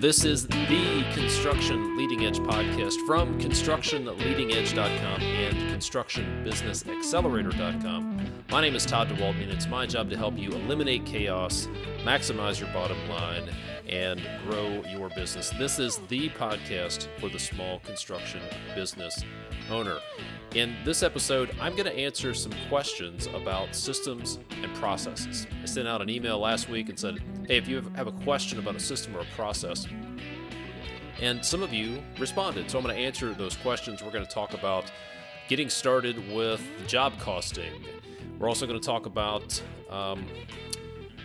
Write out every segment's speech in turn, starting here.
This is the Construction Leading Edge podcast from ConstructionLeadingEdge.com and ConstructionBusinessAccelerator.com. My name is Todd DeWalt, and it's my job to help you eliminate chaos, maximize your bottom line, and grow your business. This is the podcast for the small construction business owner. In this episode, I'm going to answer some questions about systems and processes. I sent out an email last week and said, hey, if you have a question about a system or a process, and some of you responded. So I'm going to answer those questions. We're going to talk about getting started with job costing. We're also going to talk about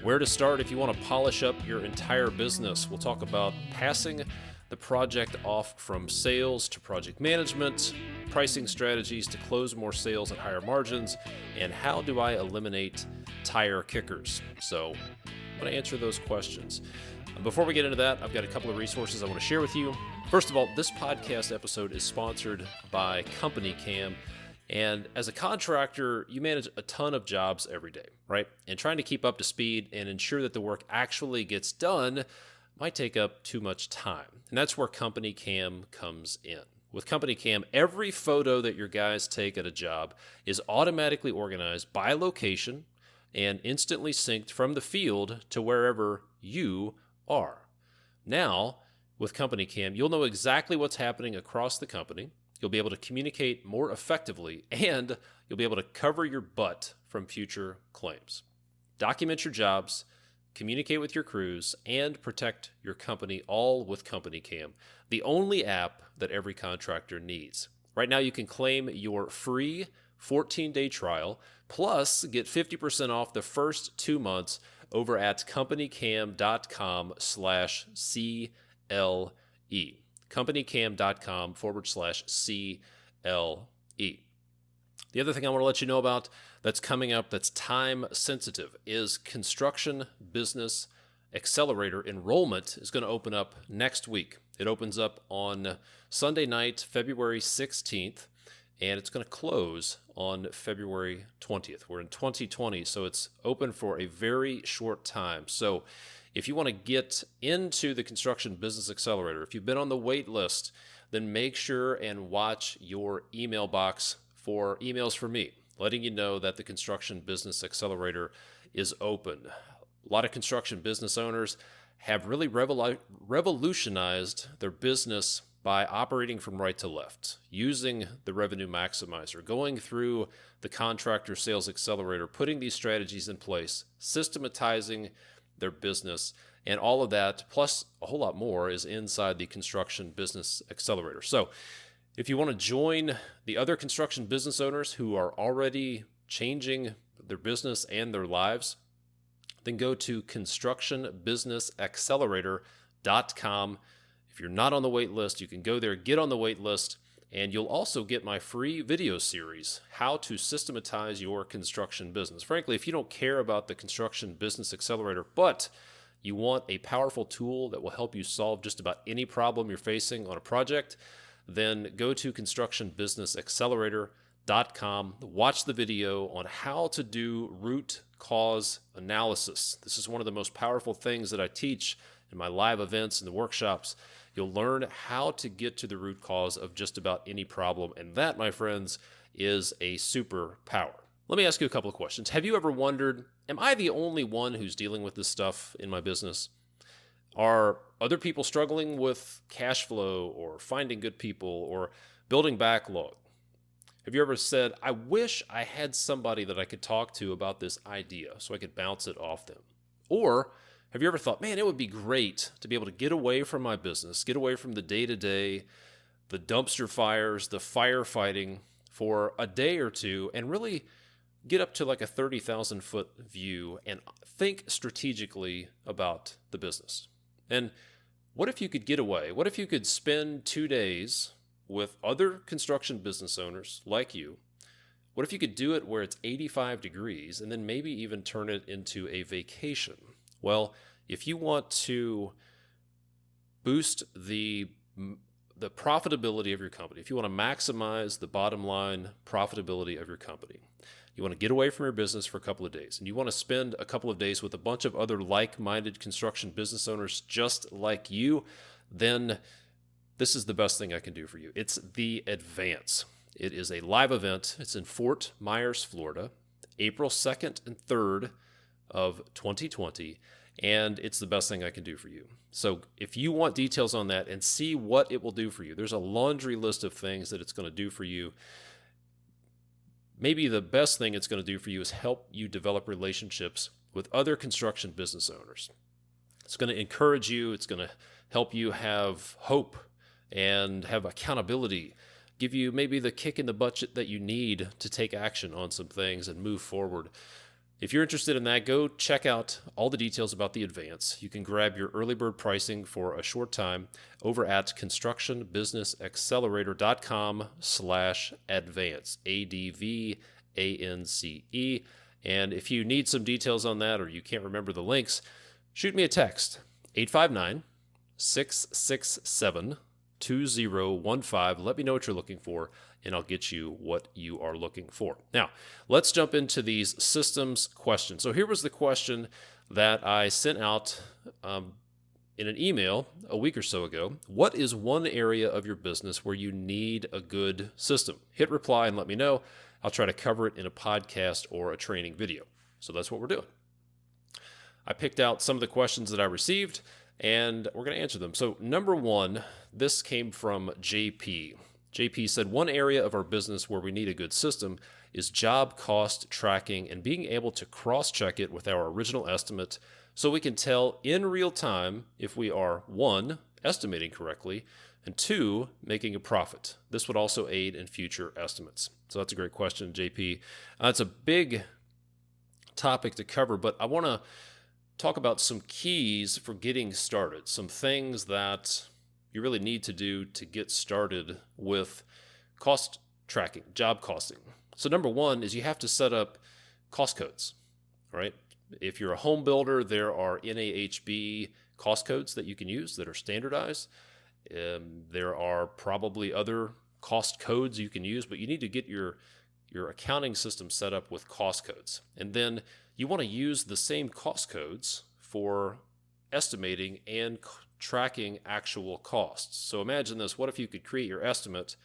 where to start if you want to polish up your entire business. We'll talk about passing the project off from sales to project management, pricing strategies to close more sales at higher margins, and how do I eliminate tire kickers? So I'm going to answer those questions. Before we get into that, I've got a couple of resources I want to share with you. First of all, this podcast episode is sponsored by Company Cam. And as a contractor, you manage a ton of jobs every day, right? And trying to keep up to speed and ensure that the work actually gets done might take up too much time. And that's where Company Cam comes in. With Company Cam, every photo that your guys take at a job is automatically organized by location and instantly synced from the field to wherever you are. Now, with Company Cam, you'll know exactly what's happening across the company. You'll be able to communicate more effectively, and you'll be able to cover your butt from future claims. Document your jobs, communicate with your crews, and protect your company, all with Company Cam, the only app that every contractor needs. Right now, you can claim your free 14-day trial, plus get 50% off the first 2 months over at companycam.com/CLE. companycam.com/CLE. The other thing I want to let you know about that's coming up that's time sensitive is Construction Business Accelerator enrollment is going to open up next week. It opens up on Sunday night, February 16th, and it's going to close on February 20th. We're in 2020, so it's open for a very short time. So if you want to get into the Construction Business Accelerator, if you've been on the wait list, then make sure and watch your email box for emails from me, letting you know that the Construction Business Accelerator is open. A lot of construction business owners have really revolutionized their business by operating from right to left, using the revenue maximizer, going through the contractor sales accelerator, putting these strategies in place, systematizing their business, and all of that, plus a whole lot more, is inside the Construction Business Accelerator. So if you want to join the other construction business owners who are already changing their business and their lives, then go to ConstructionBusinessAccelerator.com. If you're not on the wait list, you can go there, get on the wait list, and you'll also get my free video series, How to Systematize Your Construction Business. Frankly, if you don't care about the Construction Business Accelerator, but you want a powerful tool that will help you solve just about any problem you're facing on a project, then go to ConstructionBusinessAccelerator.com. Watch the video on how to do root cause analysis. This is one of the most powerful things that I teach in my live events and the workshops. You'll learn how to get to the root cause of just about any problem, and that, my friends, is a superpower. Let me ask you a couple of questions. Have you ever wondered, am I the only one who's dealing with this stuff in my business? Are other people struggling with cash flow or finding good people or building backlog? Have you ever said, I wish I had somebody that I could talk to about this idea so I could bounce it off them? Or have you ever thought, man, it would be great to be able to get away from my business, get away from the day-to-day, the dumpster fires, the firefighting for a day or two, and really get up to like a 30,000-foot view and think strategically about the business? And what if you could get away? What if you could spend 2 days with other construction business owners like you? What if you could do it where it's 85 degrees and then maybe even turn it into a vacation? Well, if you want to boost the profitability of your company, if you want to maximize the bottom line profitability of your company, you want to get away from your business for a couple of days, and you want to spend a couple of days with a bunch of other like-minded construction business owners just like you, then this is the best thing I can do for you. It's the Advance. It is a live event. It's in Fort Myers, Florida, April 2nd and 3rd of 2020, and it's the best thing I can do for you. So if you want details on that and see what it will do for you, there's a laundry list of things that it's going to do for you. Maybe the best thing it's going to do for you is help you develop relationships with other construction business owners. It's going to encourage you. It's going to help you have hope and have accountability, give you maybe the kick in the butt that you need to take action on some things and move forward. If you're interested in that, go check out all the details about the Advance. You can grab your early bird pricing for a short time over at constructionbusinessaccelerator.com/advance, ADVANCE. And if you need some details on that or you can't remember the links, shoot me a text, 859-667-2015. Let me know what you're looking for, and I'll get you what you are looking for. Now, let's jump into these systems questions. So here was the question that I sent out in an email a week or so ago. What is one area of your business where you need a good system? Hit reply and let me know. I'll try to cover it in a podcast or a training video. So that's what we're doing. I picked out some of the questions that I received, and we're going to answer them. So number one, this came from JP. JP said, one area of our business where we need a good system is job cost tracking and being able to cross-check it with our original estimate so we can tell in real time if we are, one, estimating correctly, and two, making a profit. This would also aid in future estimates. So that's a great question, JP. It's a big topic to cover, but I want to talk about some keys for getting started, some things that you really need to do to get started with cost tracking, job costing. So number one is you have to set up cost codes, right? If you're a home builder, there are NAHB cost codes that you can use that are standardized. There are probably other cost codes you can use, but you need to get your accounting system set up with cost codes. And then you want to use the same cost codes for estimating and tracking actual costs. So imagine this. What if you could create your estimate,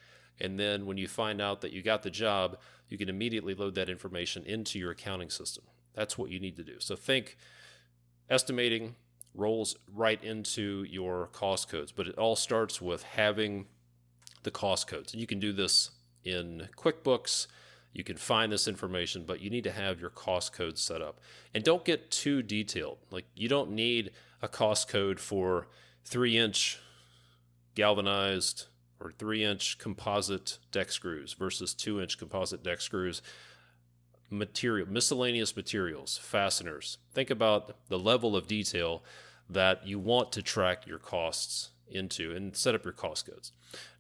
and then when you find out that you got the job, you can immediately load that information into your accounting system. That's what you need to do. So think estimating rolls right into your cost codes, but it all starts with having the cost codes. And you can do this in QuickBooks. You can find this information, but you need to have your cost codes set up. And don't get too detailed. Like, you don't need a cost code for 3-inch galvanized or 3-inch composite deck screws versus 2-inch composite deck screws. Miscellaneous materials, fasteners. Think about the level of detail that you want to track your costs into and set up your cost codes.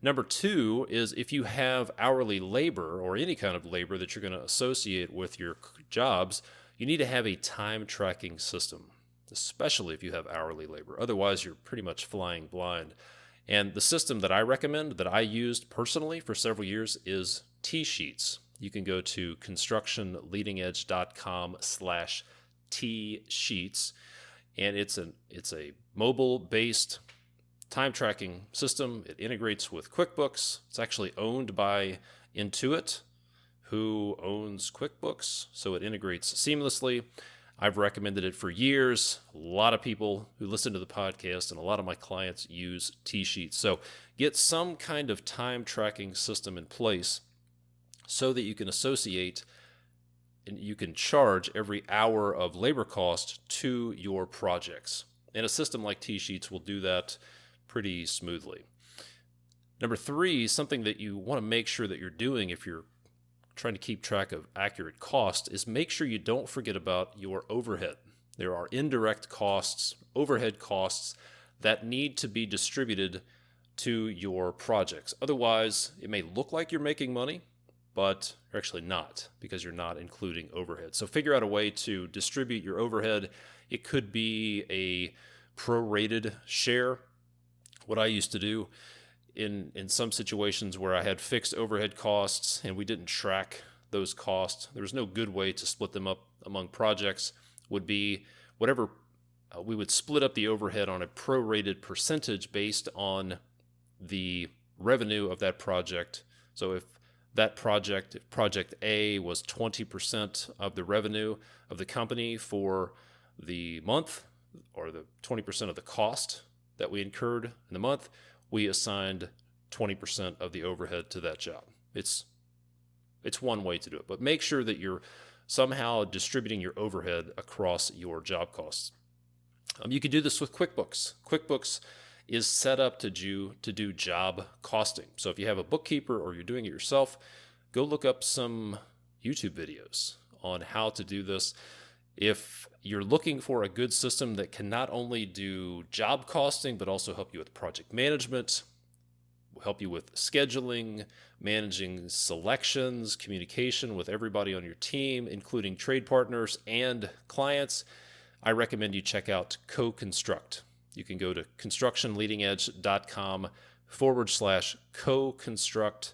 Number two is if you have hourly labor or any kind of labor that you're going to associate with your jobs, you need to have a time tracking system, especially if you have hourly labor. Otherwise, you're pretty much flying blind. And the system that I recommend, that I used personally for several years, is T-Sheets. You can go to constructionleadingedge.com/T-Sheets, and it's a mobile-based time tracking system. It integrates with QuickBooks. It's actually owned by Intuit, who owns QuickBooks, so it integrates seamlessly. I've recommended it for years. A lot of people who listen to the podcast and a lot of my clients use T-Sheets. So get some kind of time tracking system in place so that you can associate and you can charge every hour of labor cost to your projects. And a system like T-Sheets will do that pretty smoothly. Number three, something that you want to make sure that you're doing if you're trying to keep track of accurate cost, is make sure you don't forget about your overhead. There are indirect costs, overhead costs that need to be distributed to your projects. Otherwise, it may look like you're making money, but you're actually not, because you're not including overhead. So figure out a way to distribute your overhead. It could be a prorated share. What I used to do in some situations where I had fixed overhead costs and we didn't track those costs. There's no good way to split them up among projects. Would be whatever we would split up the overhead on a prorated percentage based on the revenue of that project. So if project A was 20% of the revenue of the company for the month, or the 20% of the cost that we incurred in the month, we assigned 20% of the overhead to that job. It's one way to do it, but make sure that you're somehow distributing your overhead across your job costs. You can do this with QuickBooks. QuickBooks is set up to do job costing. So if you have a bookkeeper or you're doing it yourself, go look up some YouTube videos on how to do this. If you're looking for a good system that can not only do job costing, but also help you with project management, help you with scheduling, managing selections, communication with everybody on your team, including trade partners and clients, I recommend you check out Co-Construct. You can go to constructionleadingedge.com/co-construct,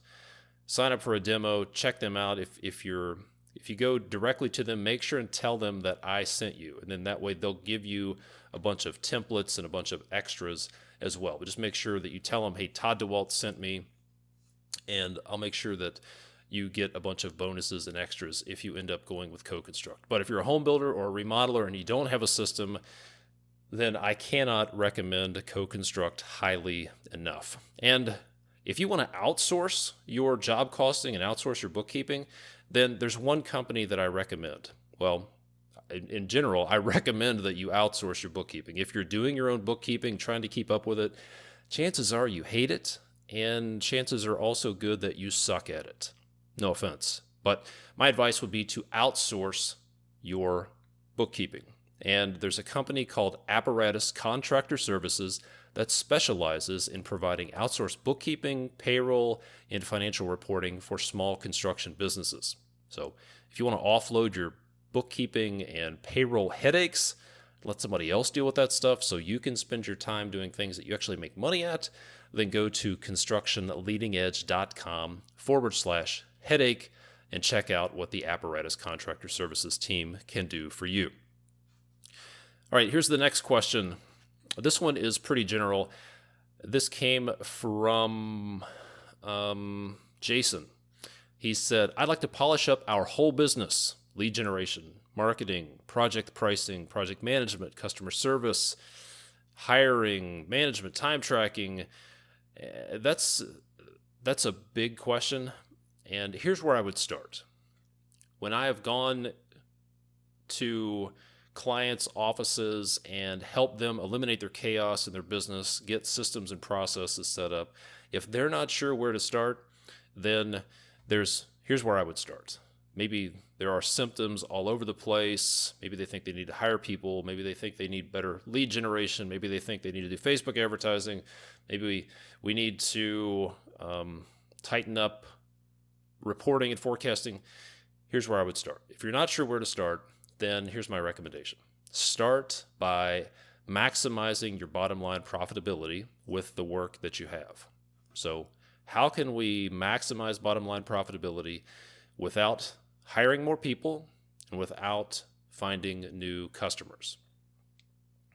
sign up for a demo, check them out. If you go directly to them, make sure and tell them that I sent you. And then that way they'll give you a bunch of templates and a bunch of extras as well. But just make sure that you tell them, hey, Todd DeWalt sent me, and I'll make sure that you get a bunch of bonuses and extras if you end up going with Co-Construct. But if you're a home builder or a remodeler and you don't have a system, then I cannot recommend Co-Construct highly enough. And if you want to outsource your job costing and outsource your bookkeeping, then there's one company that I recommend. Well, in general, I recommend that you outsource your bookkeeping. If you're doing your own bookkeeping, trying to keep up with it, chances are you hate it, and chances are also good that you suck at it. No offense. But my advice would be to outsource your bookkeeping. And there's a company called Apparatus Contractor Services that specializes in providing outsourced bookkeeping, payroll, and financial reporting for small construction businesses. So if you want to offload your bookkeeping and payroll headaches, let somebody else deal with that stuff so you can spend your time doing things that you actually make money at, then go to constructionleadingedge.com/headache and check out what the Apparatus Contractor Services team can do for you. All right, here's the next question. This one is pretty general. This came from Jason. He said, I'd like to polish up our whole business: lead generation, marketing, project pricing, project management, customer service, hiring, management, time tracking. That's a big question. And here's where I would start. When I have gone to clients' offices and help them eliminate their chaos in their business, get systems and processes set up, if they're not sure where to start, then here's where I would start. Maybe there are symptoms all over the place. Maybe they think they need to hire people. Maybe they think they need better lead generation. Maybe they think they need to do Facebook advertising. Maybe we need to tighten up reporting and forecasting. Here's where I would start. If you're not sure where to start, then here's my recommendation. Start by maximizing your bottom line profitability with the work that you have. So how can we maximize bottom line profitability without hiring more people and without finding new customers?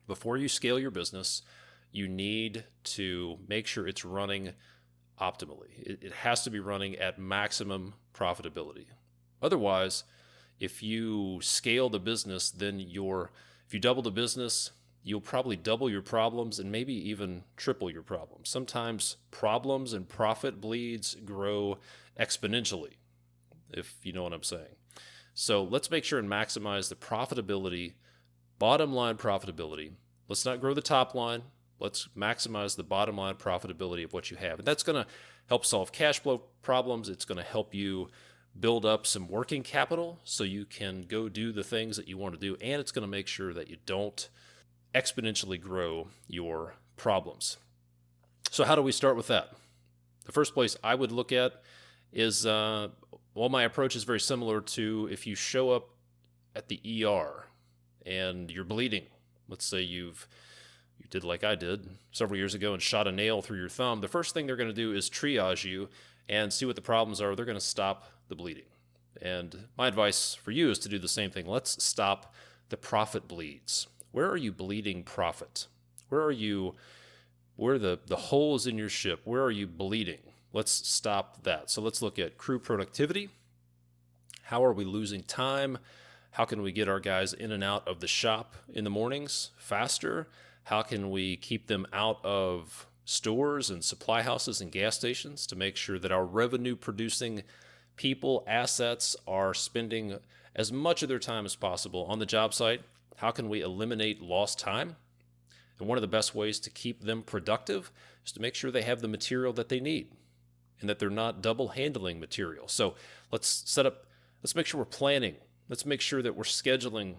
Before you scale your business, you need to make sure it's running optimally. It has to be running at maximum profitability. Otherwise, if you scale the business, then if you double the business, you'll probably double your problems and maybe even triple your problems. Sometimes problems and profit bleeds grow exponentially, if you know what I'm saying. So let's make sure and maximize the profitability, bottom line profitability. Let's not grow the top line. Let's maximize the bottom line profitability of what you have. And that's going to help solve cash flow problems. It's going to help you build up some working capital so you can go do the things that you want to do. And it's going to make sure that you don't exponentially grow your problems. So how do we start with that? The first place I would look at is, my approach is very similar to if you show up at the ER and you're bleeding. Let's say you did like I did several years ago and shot a nail through your thumb. The first thing they're going to do is triage you and see what the problems are. They're going to stop the bleeding. And my advice for you is to do the same thing. Let's stop the profit bleeds. Where are you bleeding profit? Where are the holes in your ship? Where are you bleeding? Let's stop that. So let's look at crew productivity. How are we losing time? How can we get our guys in and out of the shop in the mornings faster? How can we keep them out of stores and supply houses and gas stations to make sure that our revenue producing people, assets are spending as much of their time as possible on the job site? How can we eliminate lost time? And one of the best ways to keep them productive is to make sure they have the material that they need and that they're not double handling material. So let's make sure we're planning. Let's make sure that we're scheduling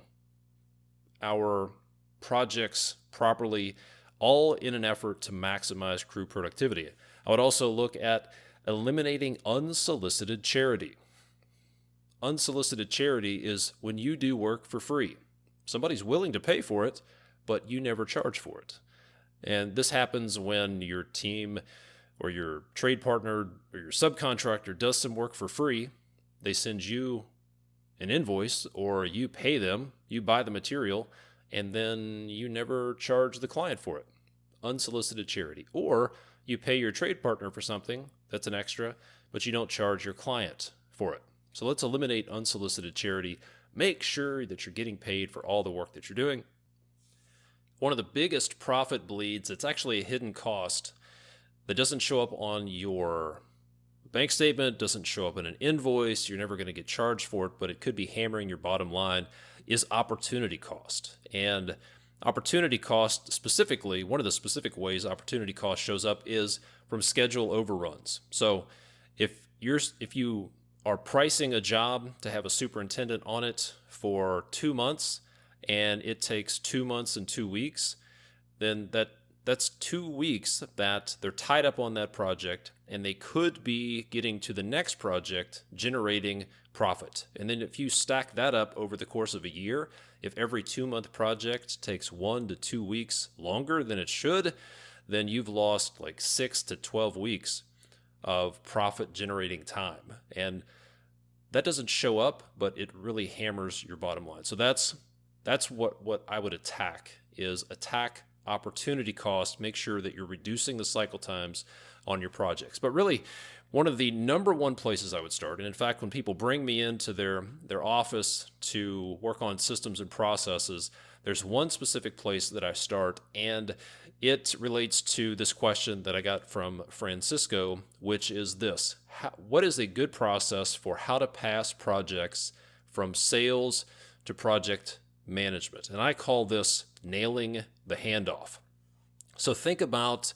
our projects properly, all in an effort to maximize crew productivity. I would also look at eliminating unsolicited charity. Unsolicited charity is when you do work for free. Somebody's willing to pay for it, but you never charge for it. And this happens when your team or your trade partner or your subcontractor does some work for free. They send you an invoice or you pay them, you buy the material, and then you never charge the client for it. Unsolicited charity. Or you pay your trade partner for something that's an extra, but you don't charge your client for it. So let's eliminate unsolicited charity. Make sure that you're getting paid for all the work that you're doing. One of the biggest profit bleeds, it's actually a hidden cost that doesn't show up on your bank statement, doesn't show up in an invoice, you're never going to get charged for it, but it could be hammering your bottom line, is opportunity cost. And opportunity cost specifically, one of the specific ways opportunity cost shows up is from schedule overruns. So if you are pricing a job to have a superintendent on it for 2 months and it takes 2 months and 2 weeks, then that's 2 weeks that they're tied up on that project and they could be getting to the next project generating profit. And then if you stack that up over the course of a year, if every 2-month project takes 1 to 2 weeks longer than it should, then you've lost like 6 to 12 weeks of profit generating time. And that doesn't show up, but it really hammers your bottom line. So that's what I would attack opportunity cost. Make sure that you're reducing the cycle times on your projects. But really, one of the number one places I would start, and in fact, when people bring me into their office to work on systems and processes, there's one specific place that I start, and it relates to this question that I got from Francisco, which is this: what is a good process for how to pass projects from sales to project management? And I call this nailing the handoff. So think about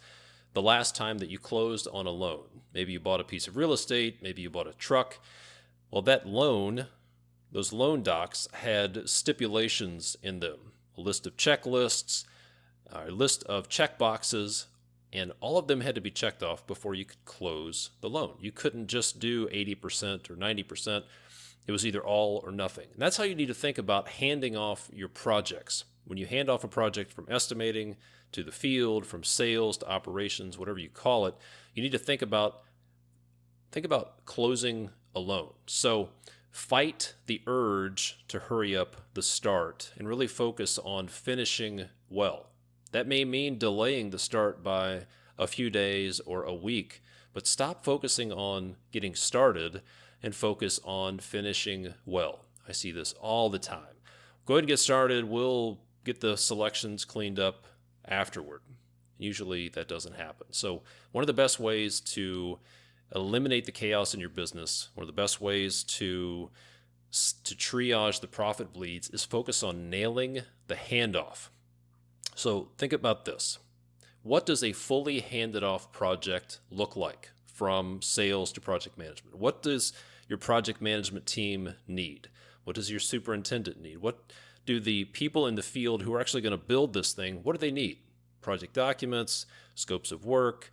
the last time that you closed on a loan. Maybe you bought a piece of real estate, maybe you bought a truck. Well, that loan, those loan docs had stipulations in them, a list of checklists, a list of check boxes, and all of them had to be checked off before you could close the loan. You couldn't just do 80% or 90%. It was either all or nothing. And that's how you need to think about handing off your projects. When you hand off a project from estimating to the field, from sales to operations, whatever you call it, you need to think about closing a loan. So fight the urge to hurry up the start and really focus on finishing well. That may mean delaying the start by a few days or a week, but stop focusing on getting started and focus on finishing well. I see this all the time. Go ahead and get started. We'll get the selections cleaned up afterward. Usually that doesn't happen. So one of the best ways to eliminate the chaos in your business, one of the best ways to triage the profit bleeds is focus on nailing the handoff. So think about this. What does a fully handed off project look like from sales to project management? What does your project management team need? What does your superintendent need? What do the people in the field who are actually going to build this thing, what do they need? Project documents, scopes of work,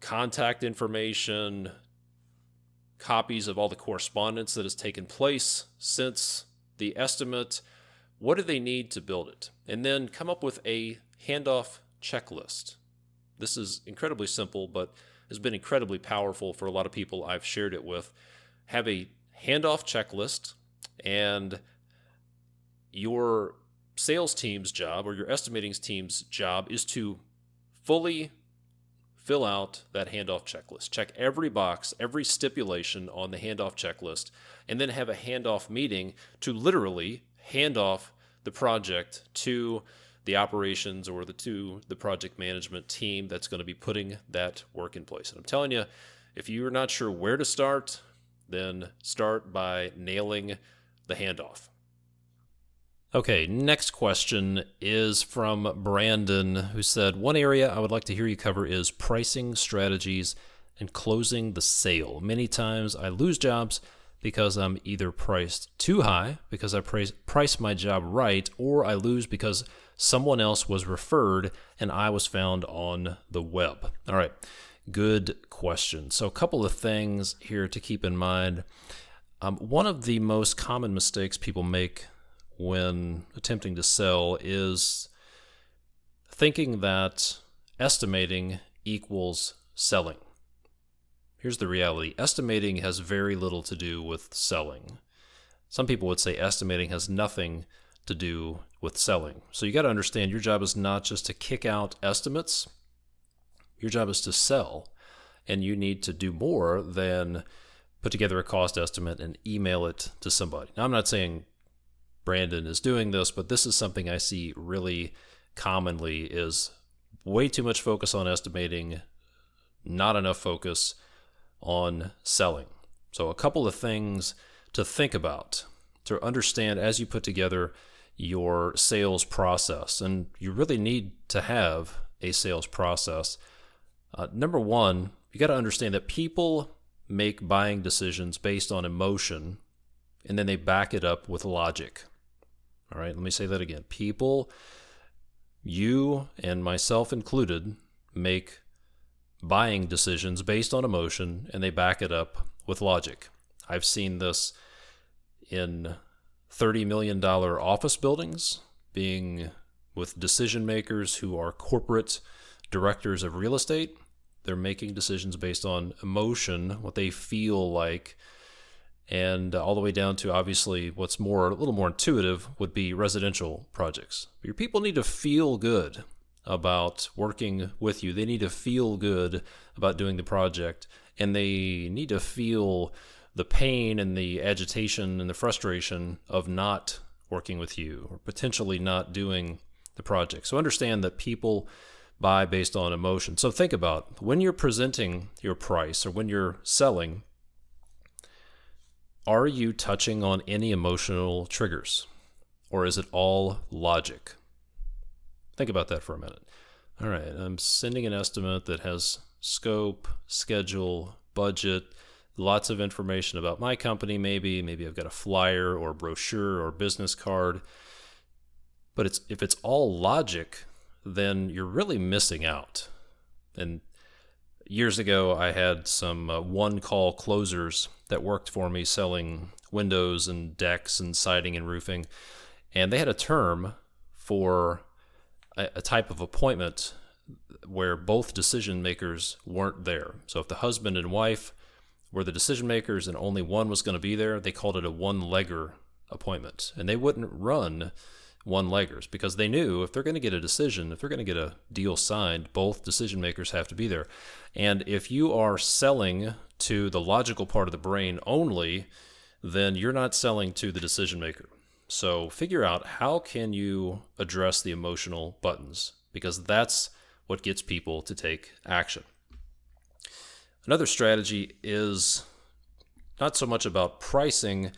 contact information, copies of all the correspondence that has taken place since the estimate. What do they need to build it? And then come up with a handoff checklist. This is incredibly simple, but has been incredibly powerful for a lot of people I've shared it with. Have a handoff checklist, and your sales team's job or your estimating team's job is to fully fill out that handoff checklist. Check every box, every stipulation on the handoff checklist, and then have a handoff meeting to literally hand off the project to the operations or to the project management team that's going to be putting that work in place. And I'm telling you, if you're not sure where to start, then start by nailing the handoff. Okay, next question is from Brandon, who said, one area I would like to hear you cover is pricing strategies and closing the sale. Many times I lose jobs because I'm either priced too high because I priced my job right, or I lose because someone else was referred and I was found on the web. All right, good question. So a couple of things here to keep in mind. One of the most common mistakes people make when attempting to sell is thinking that estimating equals selling. Here's the reality. Estimating has very little to do with selling. Some people would say estimating has nothing to do with selling. So you got to understand your job is not just to kick out estimates. Your job is to sell, and you need to do more than put together a cost estimate and email it to somebody. Now, I'm not saying Brandon is doing this, but this is something I see really commonly is way too much focus on estimating, not enough focus on selling. So a couple of things to think about, to understand as you put together your sales process, and you really need to have a sales process. Number one, you got to understand that people make buying decisions based on emotion, and then they back it up with logic. All right, let me say that again. People, you and myself included, make buying decisions based on emotion, and they back it up with logic. I've seen this in $30 million office buildings, being with decision makers who are corporate directors of real estate. They're making decisions based on emotion, what they feel like, and all the way down to obviously what's a little more intuitive would be residential projects. But your people need to feel good about working with you. They need to feel good about doing the project, and they need to feel the pain and the agitation and the frustration of not working with you or potentially not doing the project. So understand that people buy based on emotion. So think about when you're presenting your price or when you're selling, are you touching on any emotional triggers, or is it all logic? Think about that for a minute. All right, I'm sending an estimate that has scope, schedule, budget, lots of information about my company, maybe I've got a flyer or brochure or business card. But if it's all logic, then you're really missing out. And years ago, I had some one-call closers that worked for me selling windows and decks and siding and roofing. And they had a term for a type of appointment where both decision makers weren't there. So if the husband and wife were the decision makers and only one was going to be there, they called it a one-legger appointment. And they wouldn't run one-leggers because they knew if they're going to get a decision, if they're going to get a deal signed, both decision makers have to be there. And if you are selling to the logical part of the brain only, then you're not selling to the decision maker. So figure out how can you address the emotional buttons, because that's what gets people to take action. Another strategy is not so much about pricing,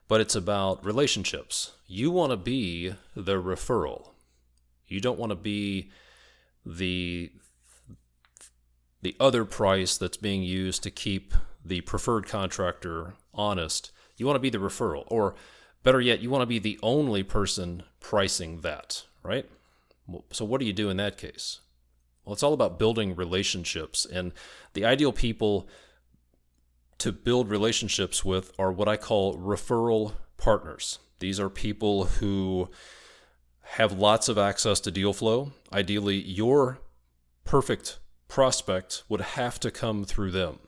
but it's about relationships. You want to be the referral. You don't want to be the other price that's being used to keep the preferred contractor honest. You want to be the referral, or better yet, you want to be the only person pricing that, right? So what do you do in that case? Well, it's all about building relationships, and the ideal people to build relationships with are what I call referral partners. These are people who have lots of access to deal flow. Ideally, your perfect prospect would have to come through them.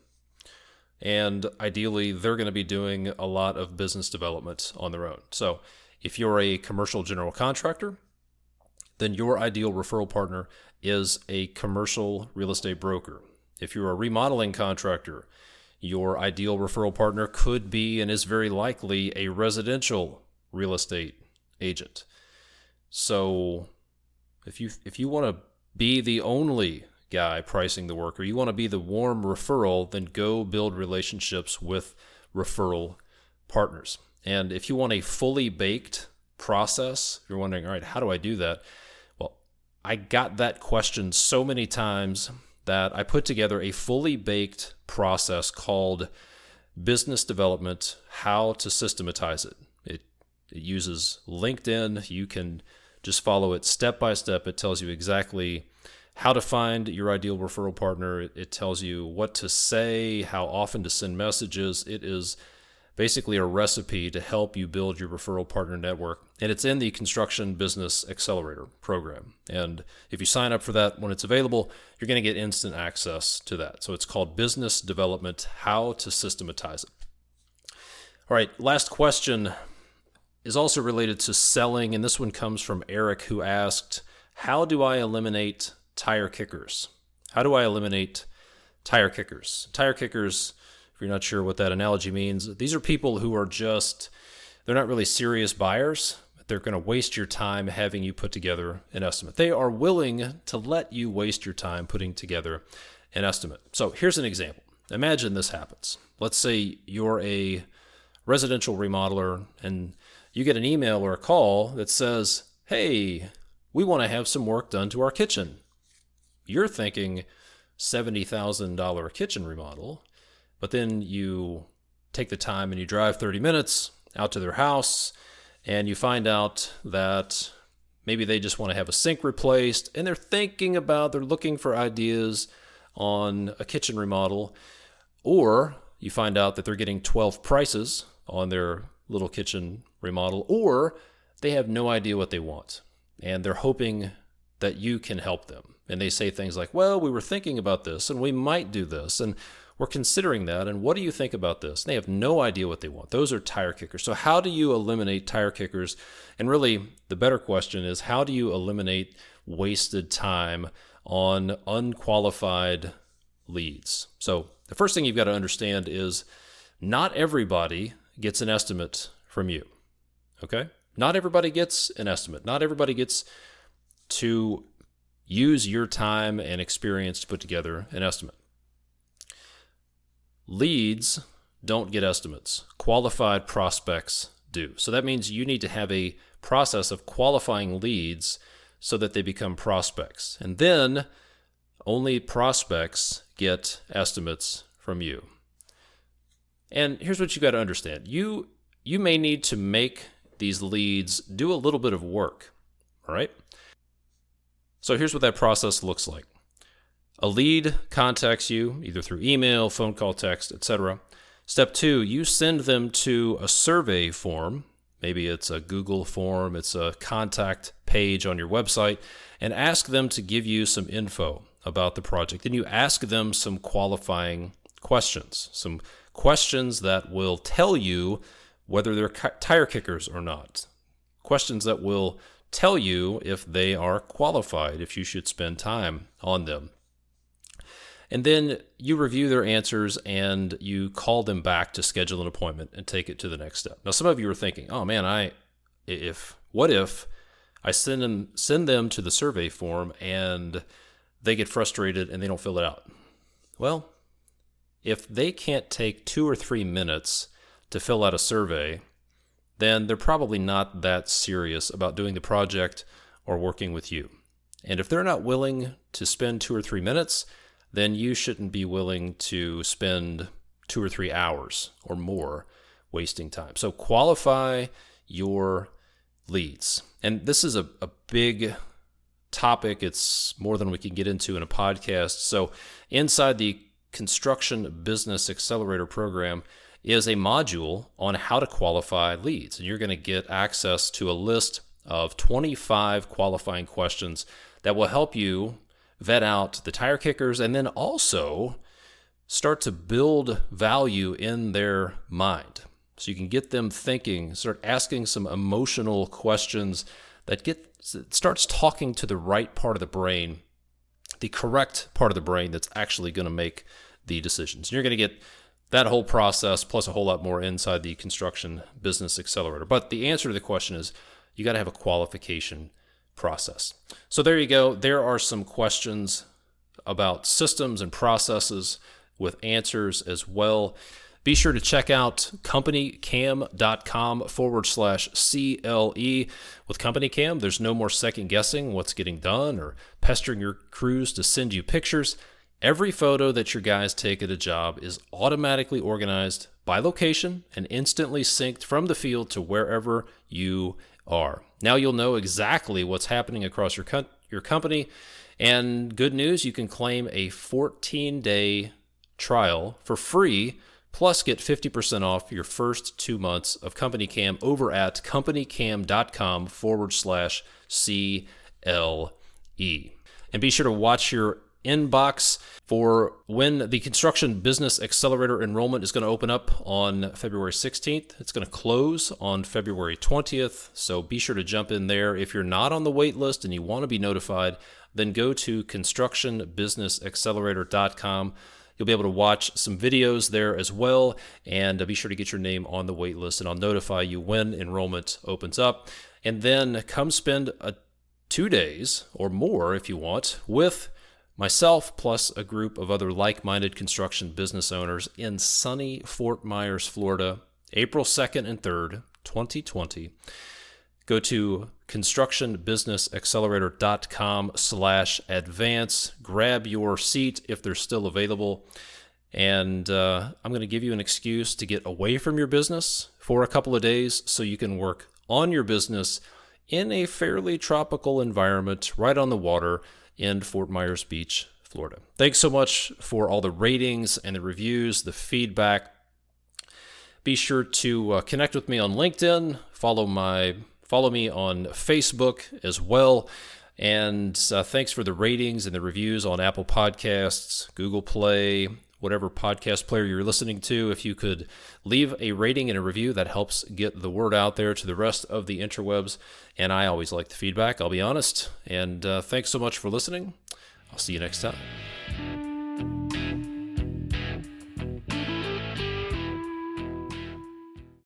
and ideally they're going to be doing a lot of business development on their own. So if you're a commercial general contractor, then your ideal referral partner is a commercial real estate broker. If you're a remodeling contractor, your ideal referral partner could be and is very likely a residential real estate agent. So if you want to be the only guy pricing the work, or you want to be the warm referral, then go build relationships with referral partners. And if you want a fully baked process, if you're wondering, all right, how do I do that? Well, I got that question so many times that I put together a fully baked process called Business Development, How to Systematize It. It uses LinkedIn. You can just follow it step by step. It tells you exactly how to find your ideal referral partner. It tells you what to say, how often to send messages. It is basically a recipe to help you build your referral partner network. And it's in the Construction Business Accelerator program. And if you sign up for that when it's available, you're going to get instant access to that. So it's called Business Development, How to Systematize It. All right, last question is also related to selling. And this one comes from Eric, who asked, how do I eliminate tire kickers? How do I eliminate tire kickers? Tire kickers, if you're not sure what that analogy means, these are people who are they're not really serious buyers. They're going to waste your time having you put together an estimate. They are willing to let you waste your time putting together an estimate. So here's an example. Imagine this happens. Let's say you're a residential remodeler and you get an email or a call that says, hey, we want to have some work done to our kitchen. You're thinking $70,000 kitchen remodel, but then you take the time and you drive 30 minutes out to their house and you find out that maybe they just want to have a sink replaced and they're looking for ideas on a kitchen remodel, or you find out that they're getting 12 prices on their little kitchen remodel, or they have no idea what they want and they're hoping that you can help them. And they say things like, well, we were thinking about this and we might do this and we're considering that. And what do you think about this? And they have no idea what they want. Those are tire kickers. So how do you eliminate tire kickers? And really the better question is, how do you eliminate wasted time on unqualified leads? So the first thing you've got to understand is not everybody gets an estimate from you. Okay? Not everybody gets an estimate. Not everybody gets to use your time and experience to put together an estimate. Leads don't get estimates. Qualified prospects do. So that means you need to have a process of qualifying leads so that they become prospects. And then only prospects get estimates from you. And here's what you got to understand. You may need to make these leads do a little bit of work, all right? So here's what that process looks like. A lead contacts you either through email, phone call, text, etc. Step 2, you send them to a survey form. Maybe it's a Google form, it's a contact page on your website, and ask them to give you some info about the project. Then you ask them some qualifying questions, some questions that will tell you whether they're tire kickers or not. Questions that will tell you if they are qualified, if you should spend time on them. And then you review their answers and you call them back to schedule an appointment and take it to the next step. Now, some of you are thinking, oh man, what if I send them to the survey form and they get frustrated and they don't fill it out? Well, if they can't take 2 or 3 minutes to fill out a survey, then they're probably not that serious about doing the project or working with you. And if they're not willing to spend 2 or 3 minutes, then you shouldn't be willing to spend 2 or 3 hours or more wasting time. So qualify your leads. And this is a big topic. It's more than we can get into in a podcast. So inside the Construction Business Accelerator program is a module on how to qualify leads. And you're going to get access to a list of 25 qualifying questions that will help you vet out the tire kickers and then also start to build value in their mind. So you can get them thinking, start asking some emotional questions that starts talking to the right part of the brain, the correct part of the brain that's actually going to make the decisions. And you're going to get that whole process plus a whole lot more inside the Construction Business Accelerator. But the answer to the question is you got to have a qualification process. So there you go. There are some questions about systems and processes with answers as well. Be sure to check out companycam.com/CLE. With CompanyCam, there's no more second guessing what's getting done or pestering your crews to send you pictures. Every photo that your guys take at a job is automatically organized by location and instantly synced from the field to wherever you are. Now you'll know exactly what's happening across your company. And good news, you can claim a 14-day trial for free, plus get 50% off your first 2 months of CompanyCam over at companycam.com/CLE. And be sure to watch your inbox for when the Construction Business Accelerator enrollment is going to open up on February 16th. It's going to close on February 20th, so be sure to jump in there. If you're not on the wait list and you want to be notified, then go to constructionbusinessaccelerator.com. You'll be able to watch some videos there as well, and be sure to get your name on the wait list, and I'll notify you when enrollment opens up. And then come spend 2 days or more, if you want, with myself plus a group of other like-minded construction business owners in sunny Fort Myers, Florida, April 2nd and 3rd, 2020. Go to constructionbusinessaccelerator.com/advance. Grab your seat if they're still available. And I'm going to give you an excuse to get away from your business for a couple of days so you can work on your business in a fairly tropical environment right on the water in Fort Myers Beach, Florida. Thanks so much for all the ratings and the reviews, the feedback. Be sure to connect with me on LinkedIn. Follow me on Facebook as well. And thanks for the ratings and the reviews on Apple Podcasts, Google Play, whatever podcast player you're listening to. If you could leave a rating and a review, that helps get the word out there to the rest of the interwebs. And I always like the feedback, I'll be honest. And thanks so much for listening. I'll see you next time.